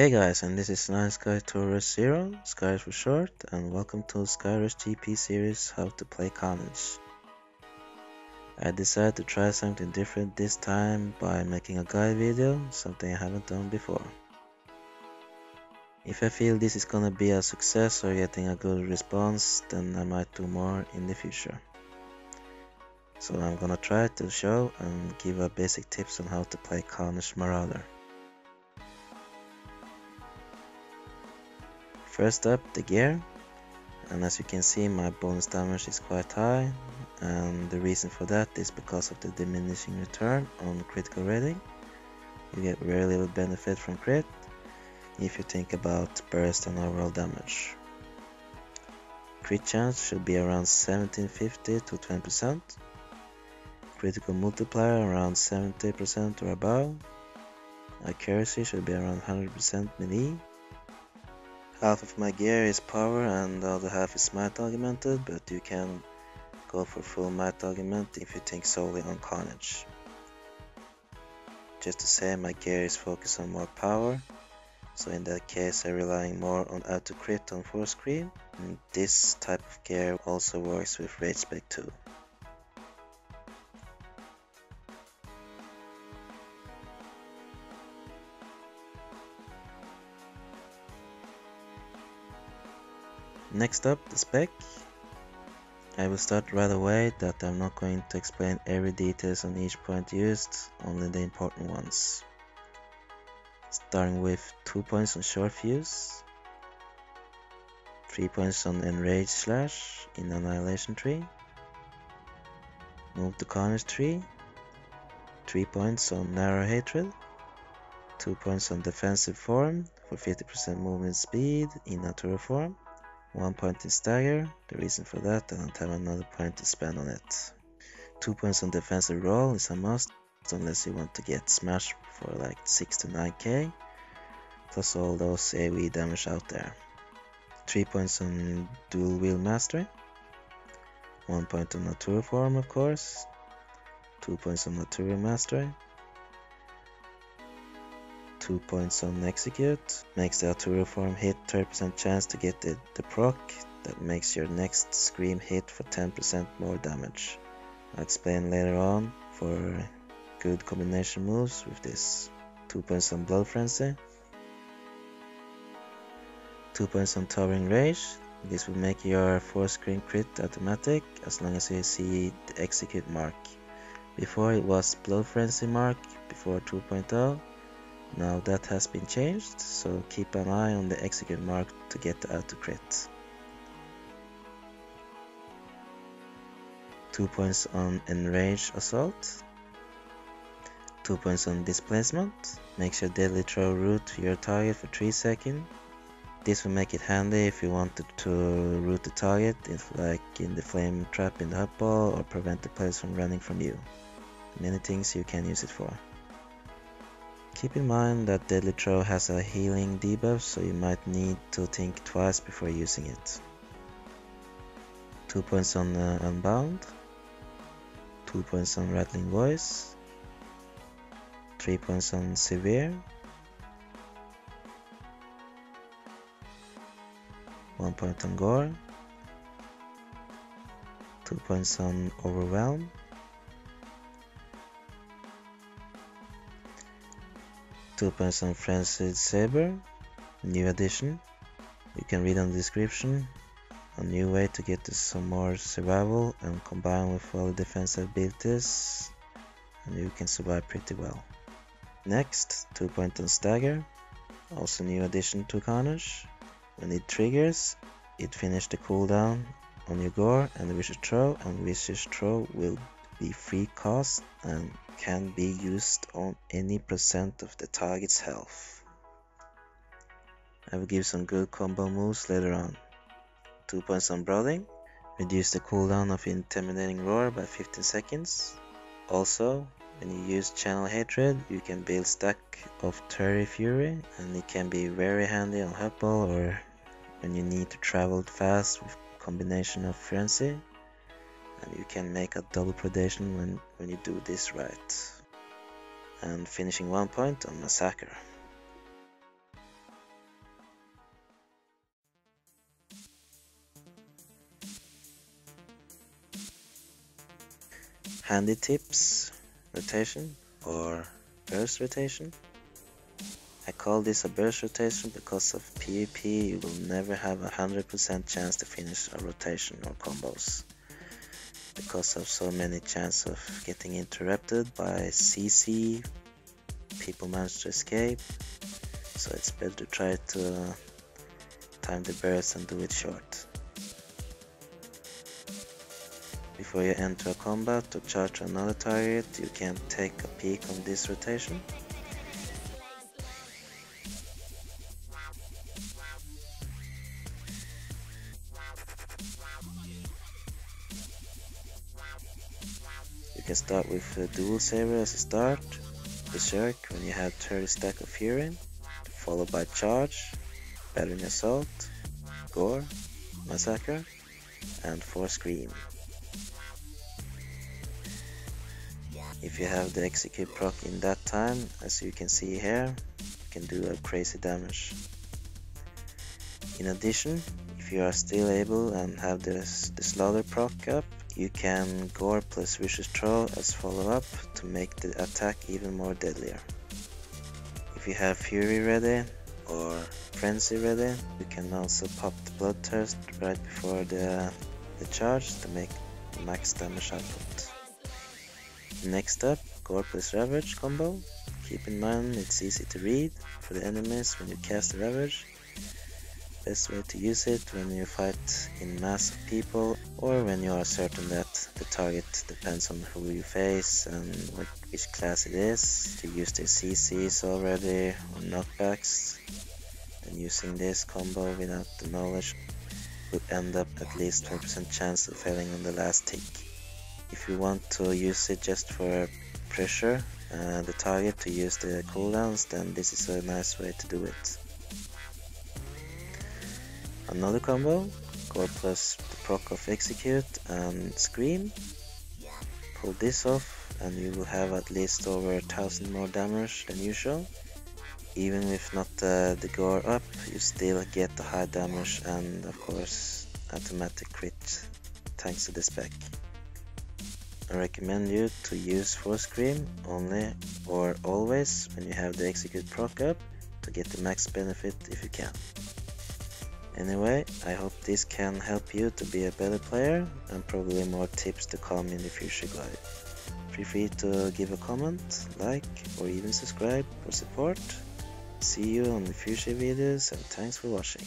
Hey guys, and this is SWTOR, Skyrush for short, and welcome to Skyrush GP series How to Play Carnage. I decided to try something different this time by making a guide video, something I haven't done before. If I feel this is gonna be a success or getting a good response, then I might do more in the future. So I'm gonna try to show and give a basic tips on how to play Carnage Marauder. First up, the gear, and as you can see my bonus damage is quite high, and the reason for that is because of the diminishing return on critical rating. You get very little benefit from crit if you think about burst and overall damage. Crit chance should be around 1750 to 20%, critical multiplier around 70% or above, accuracy should be around 100% melee. Half of my gear is power and the other half is might augmented, but you can go for full might augment if you think solely on Carnage. Just to say, my gear is focused on more power, so in that case I'm relying more on auto crit on 4 screen, and this type of gear also works with Spec 2. Next up, the spec. I will start right away that I'm not going to explain every details on each point used, only the important ones. Starting with 2 points on short fuse, 3 points on enraged slash in annihilation tree, move to carnage tree, 3 points on narrow hatred, 2 points on defensive form for 50% movement speed in natural form, 1 point in stagger. The reason for that, I don't have another point to spend on it. 2 points on defensive roll is a must, unless you want to get smashed for like 6 to 9k, plus all those AoE damage out there. 3 points on dual wheel mastery, 1 point on natural form of course, 2 points on natural mastery, 2 points on execute, makes the Arturo form hit 30% chance to get the proc that makes your next scream hit for 10% more damage. I'll explain later on for good combination moves with this. 2 points on blood frenzy, 2 points on towering rage. This will make your 4 scream crit automatic as long as you see the execute mark. Before it was blood frenzy mark before 2.0. Now that has been changed, so keep an eye on the execute mark to get the auto crit. 2 points on enraged assault, 2 points on displacement, makes your deadly throw root to your target for 3 seconds. This will make it handy if you wanted to root the target, like in the flame trap in the hub ball, or prevent the players from running from you. Many things you can use it for. Keep in mind that Deadly Throw has a healing debuff, so you might need to think twice before using it. 2 points on Unbound, 2 points on Rattling Voice, 3 points on Severe, 1 point on Gore, 2 points on Overwhelm, 2 points on Frenzied Saber, new addition. You can read on the description. A new way to get to some more survival and combine with all the defensive abilities, and you can survive pretty well. Next, 2 points on Stagger, also new addition to Carnage. When it triggers, it finishes the cooldown on your Gore and the Vicious Throw, and Vicious Throw will be free cast and can be used on any percent of the target's health. I will give some good combo moves later on. 2 points on Brawling, reduce the cooldown of Intimidating Roar by 15 seconds. Also, when you use Channel Hatred, you can build stack of Terry Fury, and it can be very handy on Hubball or when you need to travel fast with combination of Frenzy. And you can make a double predation when you do this right. And finishing 1 point on Massacre. handy tips rotation or burst rotation. I call this a burst rotation because of PvP you will never have 100% chance to finish a rotation or combos, because of so many chances of getting interrupted by CC, people manage to escape, so it's better to try to time the burst and do it short. Before you enter a combat or charge another target, you can take a peek on this rotation. You can start with a dual saber as a start, berserk when you have 30 stack of fury, followed by charge, battering assault, gore, massacre, and 4 scream. If you have the execute proc in that time, as you can see here, you can do a crazy damage. In addition, if you are still able and have the slaughter proc up, you can gore plus vicious throw as follow up to make the attack even more deadlier. If you have fury ready or frenzy ready, you can also pop the bloodthirst right before the charge to make max damage output. Next up, gore plus ravage combo. Keep in mind it's easy to read for the enemies when you cast a ravage. Best way to use it when you fight in mass of people, or when you are certain that the target depends on who you face and which class it is. To use their CCs already or knockbacks, then using this combo without the knowledge would end up at least 20% chance of failing on the last tick. If you want to use it just for pressure the target to use the cooldowns, then this is a nice way to do it. Another combo, gore plus the proc of execute and scream. Pull this off and you will have at least over 1000 more damage than usual. Even if not the gore up, you still get the high damage and of course automatic crit thanks to the spec. I recommend you to use 4 scream only or always when you have the execute proc up to get the max benefit if you can. Anyway, I hope this can help you to be a better player, and probably more tips to come in the future guide. Feel free to give a comment, like, or even subscribe for support. See you on the future videos, and thanks for watching.